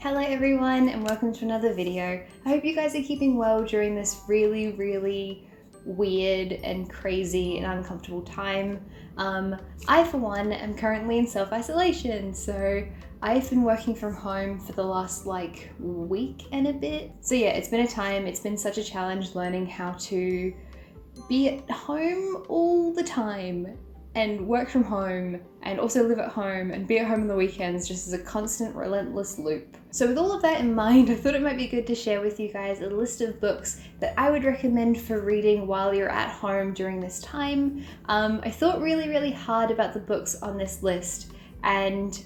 Hello everyone and welcome to another video. I hope you guys are keeping well during this really weird and crazy and uncomfortable time. I for one am currently in self-isolation, so I've been working from home for the last week and a bit. So yeah, it's been a time, it's been such a challenge learning how to be at home all the time and work from home and also live at home and be at home on the weekends just as a constant relentless loop. So with all of that in mind, I thought it might be good to share with you guys a list of books that I would recommend for reading while you're at home during this time. I thought really hard about the books on this list, and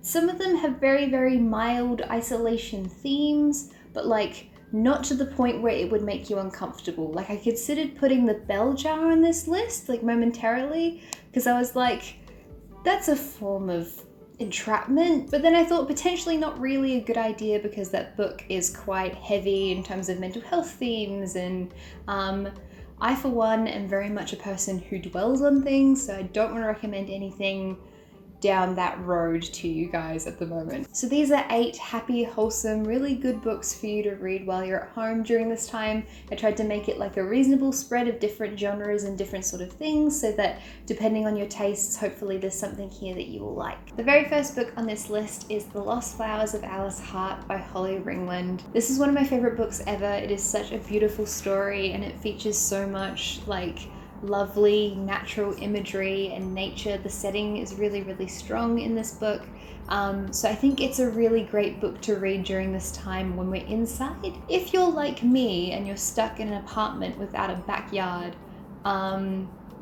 some of them have very mild isolation themes, but not to the point where it would make you uncomfortable. I considered putting the bell jar on this list, momentarily, because I was like, that's a form of entrapment. But then I thought potentially not really a good idea because that book is quite heavy in terms of mental health themes, and I for one am very much a person who dwells on things, so I don't want to recommend anything down that road to you guys at the moment. So these are 8 happy, wholesome, really good books for you to read while you're at home during this time. I tried to make it a reasonable spread of different genres and different sort of things so that depending on your tastes, hopefully there's something here that you will like. The very first book on this list is The Lost Flowers of Alice Hart by Holly Ringland. This is one of my favorite books ever. It is such a beautiful story and it features so much lovely natural imagery and nature. The setting is really strong in this book. So I think it's a really great book to read during this time when we're inside. If you're like me and you're stuck in an apartment without a backyard,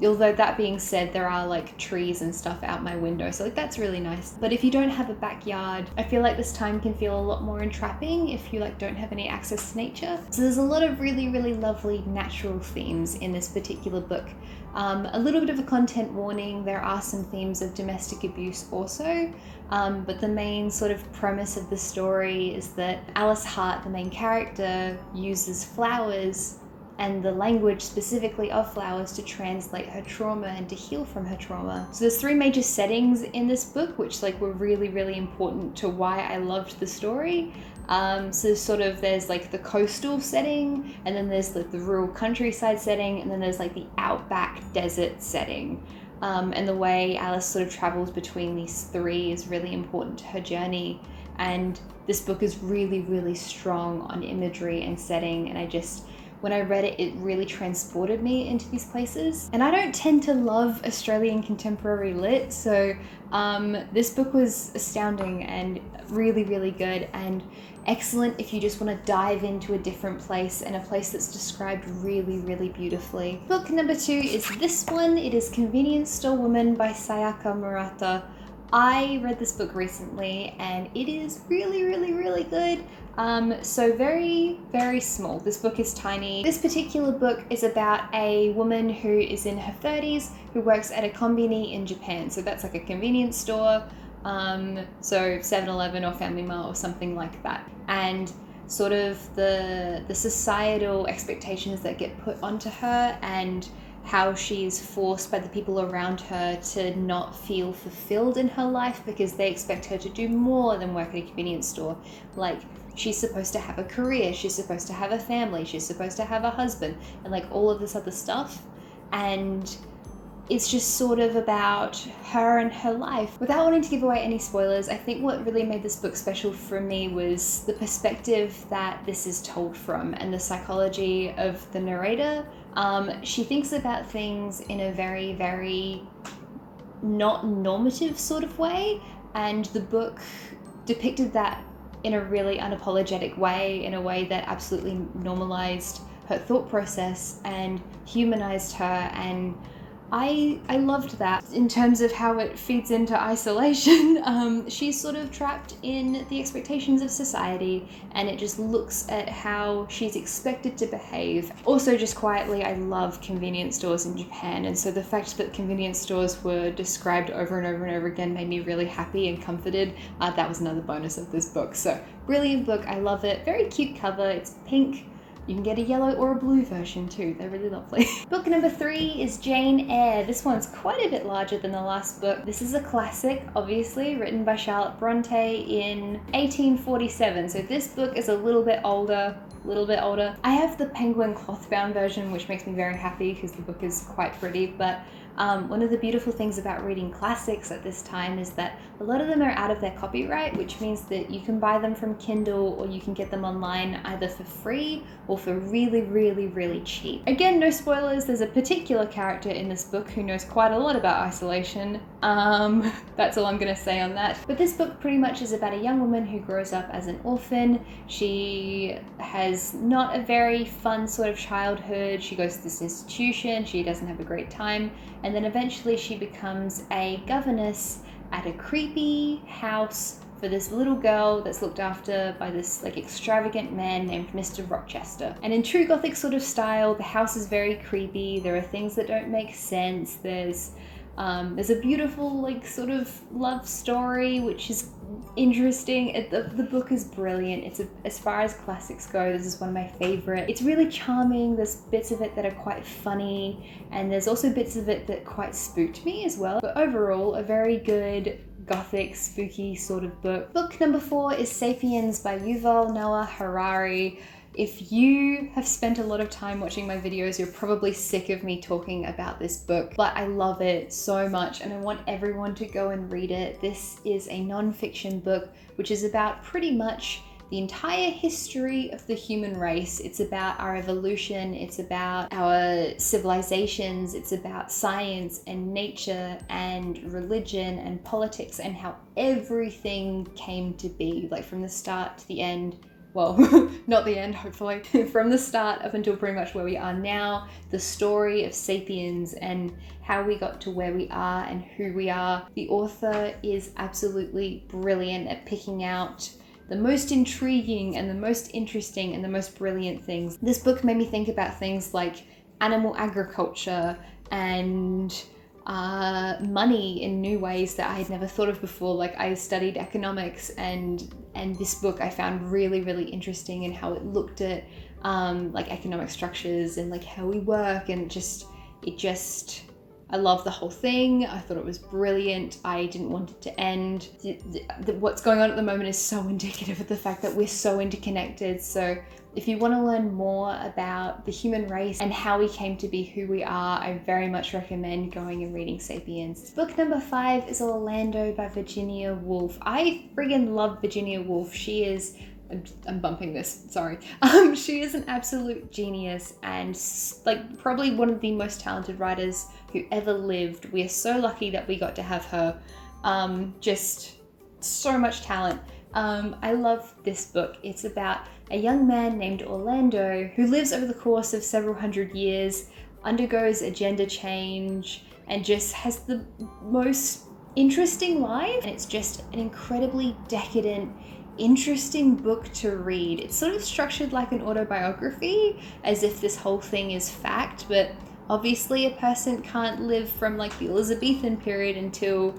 although that being said, there are trees and stuff out my window, so that's really nice. But if you don't have a backyard, I feel like this time can feel a lot more entrapping if you don't have any access to nature. So there's a lot of really lovely natural themes in this particular book. A little bit of a content warning, there are some themes of domestic abuse also, but the main sort of premise of the story is that Alice Hart, the main character, uses flowers and the language specifically of flowers to translate her trauma and to heal from her trauma. So there's 3 major settings in this book which were really important to why I loved the story. So there's the coastal setting, and then there's the rural countryside setting, and then there's the outback desert setting. And the way Alice sort of travels between these 3 is really important to her journey. And this book is really strong on imagery and setting, and when I read it, it really transported me into these places. And I don't tend to love Australian contemporary lit, so this book was astounding and really good and excellent if you just want to dive into a different place and a place that's described really beautifully. Book number 2 is this one. It is Convenience Store Woman by Sayaka Murata. I read this book recently and it is really good. So very small. This book is tiny. This particular book is about a woman who is in her 30s who works at a konbini in Japan. So that's a convenience store. So 7-Eleven or Family Mart or something like that. And sort of the societal expectations that get put onto her and how she's forced by the people around her to not feel fulfilled in her life because they expect her to do more than work at a convenience store. She's supposed to have a career, she's supposed to have a family, she's supposed to have a husband, and all of this other stuff. And it's just sort of about her and her life. Without wanting to give away any spoilers, I think what really made this book special for me was the perspective that this is told from and the psychology of the narrator. She thinks about things in a very not normative sort of way, and the book depicted that in a really unapologetic way, in a way that absolutely normalized her thought process and humanized her, and I loved that. In terms of how it feeds into isolation, she's sort of trapped in the expectations of society, and it just looks at how she's expected to behave. Also, just quietly, I love convenience stores in Japan, and so the fact that convenience stores were described over and over again made me really happy and comforted. That was another bonus of this book. So brilliant book, I love it. Very cute cover, it's pink. You can get a yellow or a blue version too, they're really lovely. Book number 3 is Jane Eyre. This one's quite a bit larger than the last book. This is a classic, obviously, written by Charlotte Bronte in 1847. So this book is a little bit older. I have the penguin cloth-bound version, which makes me very happy because the book is quite pretty, but one of the beautiful things about reading classics at this time is that a lot of them are out of their copyright, which means that you can buy them from Kindle or you can get them online either for free or for really, really, really cheap. Again, no spoilers, there's a particular character in this book who knows quite a lot about isolation. That's all I'm gonna say on that. But this book pretty much is about a young woman who grows up as an orphan. She has not a very fun sort of childhood. She goes to this institution, she doesn't have a great time, and then eventually she becomes a governess at a creepy house for this little girl that's looked after by this like extravagant man named Mr. Rochester. And in true Gothic sort of style, the house is very creepy. There are things that don't make sense. There's a beautiful like sort of love story which is interesting. The book is brilliant. As far as classics go, this is one of my favorite. It's really charming. There's bits of it that are quite funny, and there's also bits of it that quite spooked me as well. But overall, a very good Gothic, spooky sort of book. Book number 4 is Sapiens by Yuval Noah Harari. If you have spent a lot of time watching my videos, you're probably sick of me talking about this book, but I love it so much and I want everyone to go and read it. This is a non-fiction book which is about pretty much the entire history of the human race. It's about our evolution, it's about our civilizations, it's about science and nature and religion and politics and how everything came to be, like from the start to the end. Well, not the end, hopefully. From the start up until pretty much where we are now, the story of Sapiens and how we got to where we are and who we are. The author is absolutely brilliant at picking out the most intriguing and the most interesting and the most brilliant things. This book made me think about things like animal agriculture and money in new ways that I had never thought of before. Like I studied economics and this book I found really, really interesting in how it looked at like economic structures and like how we work, and I love the whole thing. I thought it was brilliant. I didn't want it to end. What's going on at the moment is so indicative of the fact that we're so interconnected. So if you want to learn more about the human race and how we came to be who we are, I very much recommend going and reading Sapiens. Book number 5 is Orlando by Virginia Woolf. I friggin' love Virginia Woolf. She is, I'm bumping this, sorry. She is an absolute genius and like probably one of the most talented writers who ever lived. We are so lucky that we got to have her. Just so much talent. I love this book. It's about a young man named Orlando who lives over the course of several hundred years, undergoes a gender change, and just has the most interesting life. And it's just an incredibly decadent, interesting book to read. It's sort of structured like an autobiography, as if this whole thing is fact, but obviously a person can't live from like the Elizabethan period until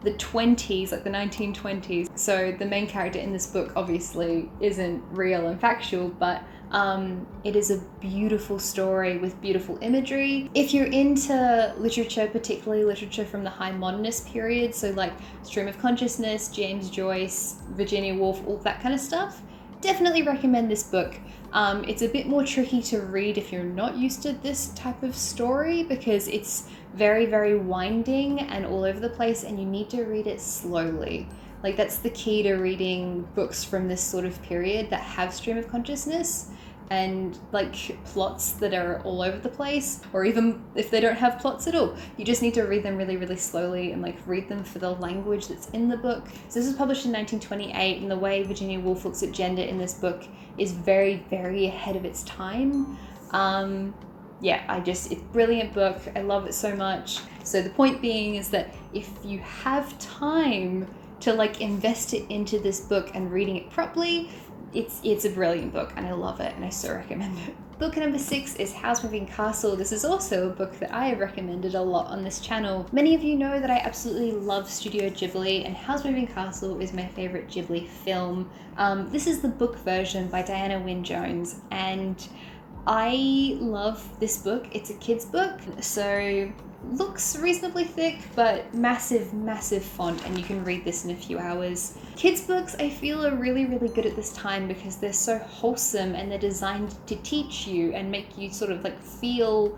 the 20s, like the 1920s. So the main character in this book obviously isn't real and factual, but it is a beautiful story with beautiful imagery. If you're into literature, particularly literature from the high modernist period, so like stream of consciousness, James Joyce, Virginia Woolf, all that kind of stuff, definitely recommend this book. It's a bit more tricky to read if you're not used to this type of story because it's very, very winding and all over the place, and you need to read it slowly. Like that's the key to reading books from this sort of period that have stream of consciousness and like plots that are all over the place, or even if they don't have plots at all. You just need to read them really, really slowly and like read them for the language that's in the book. So this was published in 1928, and the way Virginia Woolf looks at gender in this book is very, very ahead of its time. Yeah, it's a brilliant book. I love it so much. So the point being is that if you have time to like invest it into this book and reading it properly, it's a brilliant book and I love it and I so recommend it. Book number 6 is Howls Moving Castle. This is also a book that I have recommended a lot on this channel. Many of you know that I absolutely love Studio Ghibli, and Howls Moving Castle is my favorite Ghibli film. This is the book version by Diana Wynne Jones, and I love this book. It's a kid's book, so looks reasonably thick, but massive, massive font, and you can read this in a few hours. Kids' books, I feel, are really, really good at this time because they're so wholesome and they're designed to teach you and make you sort of like feel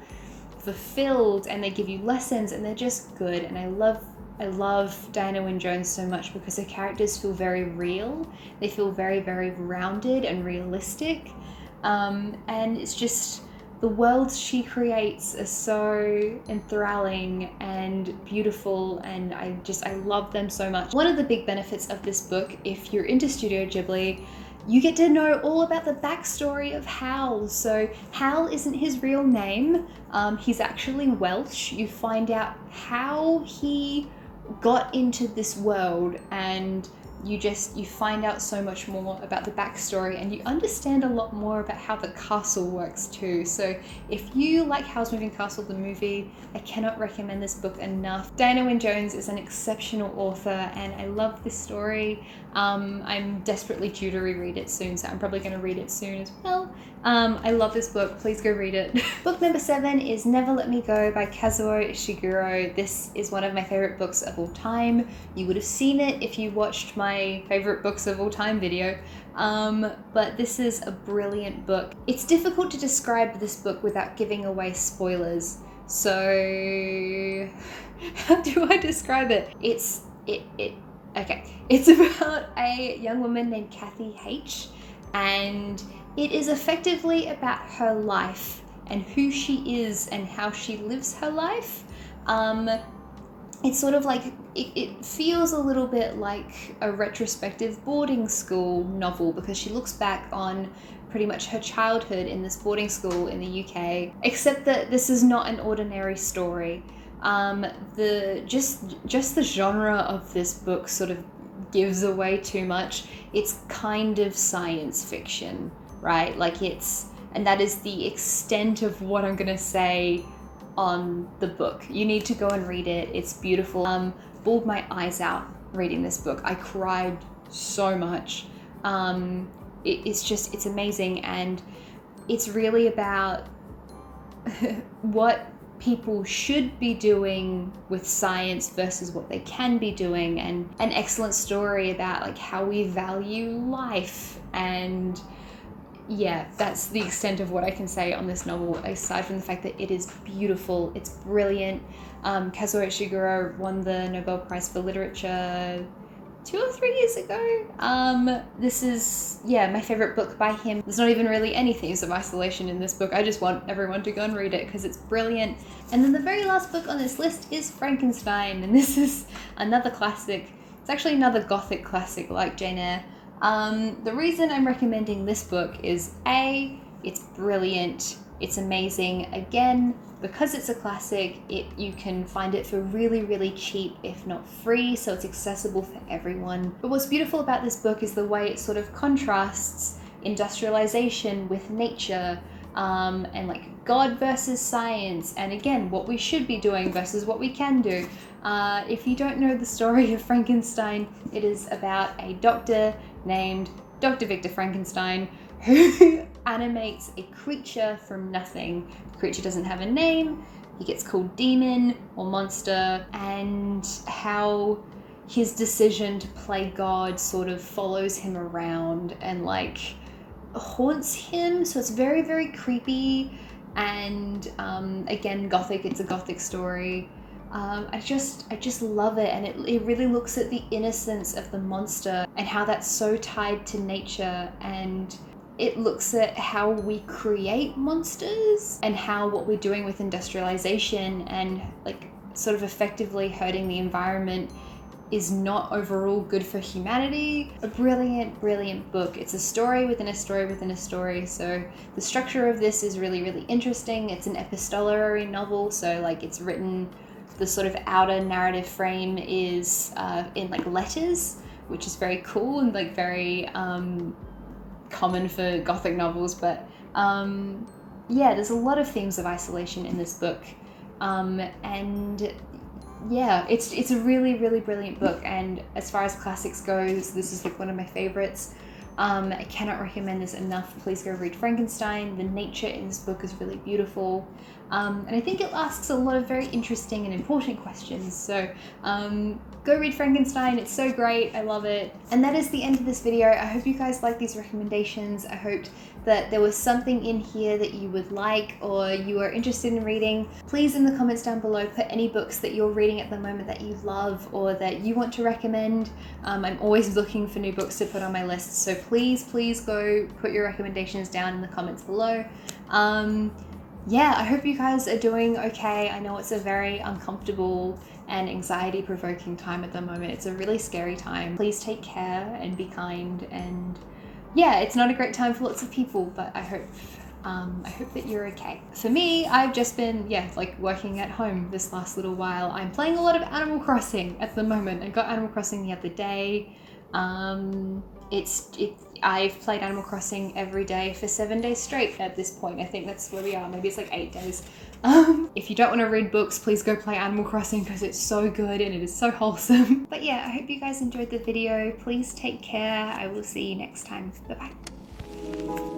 fulfilled, and they give you lessons, and they're just good. And I love Diana Wynne Jones so much because her characters feel very real. They feel very, very rounded and realistic. And it's just, the worlds she creates are so enthralling and beautiful, and I love them so much. One of the big benefits of this book, if you're into Studio Ghibli, you get to know all about the backstory of Howls. So Howl isn't his real name, he's actually Welsh. You find out how he got into this world, and you find out so much more about the backstory, and you understand a lot more about how the castle works too. So if you like Howls Moving Castle the movie, I cannot recommend this book enough. Diana Wynne Jones is an exceptional author, and I love this story. I'm desperately due to reread it soon, so I'm probably going to read it soon as well. I love this book, please go read it. Book number 7 is Never Let Me Go by Kazuo Ishiguro. This is one of my favorite books of all time. You would have seen it if you watched my favorite books of all time video. But this is a brilliant book. It's difficult to describe this book without giving away spoilers. So how do I describe it? Okay. It's about a young woman named Kathy H, and it is effectively about her life and who she is and how she lives her life. It's sort of like, it feels a little bit like a retrospective boarding school novel, because she looks back on pretty much her childhood in this boarding school in the UK, except that this is not an ordinary story. Just the genre of this book sort of gives away too much. It's kind of science fiction, right? Like and that is the extent of what I'm gonna say on the book. You need to go and read it. It's beautiful. Bawled my eyes out reading this book. I cried so much. It's amazing, and it's really about what people should be doing with science versus what they can be doing, and an excellent story about like how we value life. And yeah, that's the extent of what I can say on this novel, aside from the fact that it is beautiful. It's brilliant. Kazuo Ishiguro won the Nobel Prize for Literature 2 or 3 years ago. This is, yeah, my favorite book by him. There's not even really any themes of isolation in this book. I just want everyone to go and read it because it's brilliant. And then the very last book on this list is Frankenstein, and this is another classic. It's actually another gothic classic like Jane Eyre. The reason I'm recommending this book is A, it's brilliant, it's amazing. Again, because it's a classic, you can find it for really, really cheap, if not free, so it's accessible for everyone. But what's beautiful about this book is the way it sort of contrasts industrialization with nature, and like God versus science, and again, what we should be doing versus what we can do. If you don't know the story of Frankenstein, it is about a doctor named Dr. Victor Frankenstein who animates a creature from nothing. The creature doesn't have a name, he gets called demon or monster, and how his decision to play God sort of follows him around and like haunts him. So it's very, very creepy, and again, gothic. It's a gothic story. I just love it, and it really looks at the innocence of the monster and how that's so tied to nature, and it looks at how we create monsters and how what we're doing with industrialization and like sort of effectively hurting the environment is not overall good for humanity. A brilliant, brilliant book. It's a story within a story within a story. So the structure of this is really, really interesting. It's an epistolary novel, so like it's written, the sort of outer narrative frame is in like letters, which is very cool and like very common for gothic novels. But yeah, there's a lot of themes of isolation in this book. And yeah, it's a really, really brilliant book. And as far as classics goes, this is like one of my favorites. I cannot recommend this enough. Please go read Frankenstein. The nature in this book is really beautiful. And I think it asks a lot of very interesting and important questions. So go read Frankenstein. It's so great. I love it. And that is the end of this video. I hope you guys like these recommendations. I hoped that there was something in here that you would like or you are interested in reading. Please in the comments down below put any books that you're reading at the moment that you love or that you want to recommend. I'm always looking for new books to put on my list, so please go put your recommendations down in the comments below. Yeah, I hope you guys are doing okay. I know it's a very uncomfortable and anxiety-provoking time at the moment. It's a really scary time. Please take care and be kind, and yeah, it's not a great time for lots of people, but I hope that you're okay. For me, I've just been, like working at home this last little while. I'm playing a lot of Animal Crossing at the moment. I got Animal Crossing the other day. I've played Animal Crossing every day for 7 days straight at this point. I think that's where we are. Maybe it's like 8 days. If you don't want to read books, please go play Animal Crossing because it's so good and it is so wholesome. But yeah, I hope you guys enjoyed the video. Please take care. I will see you next time. Bye-bye.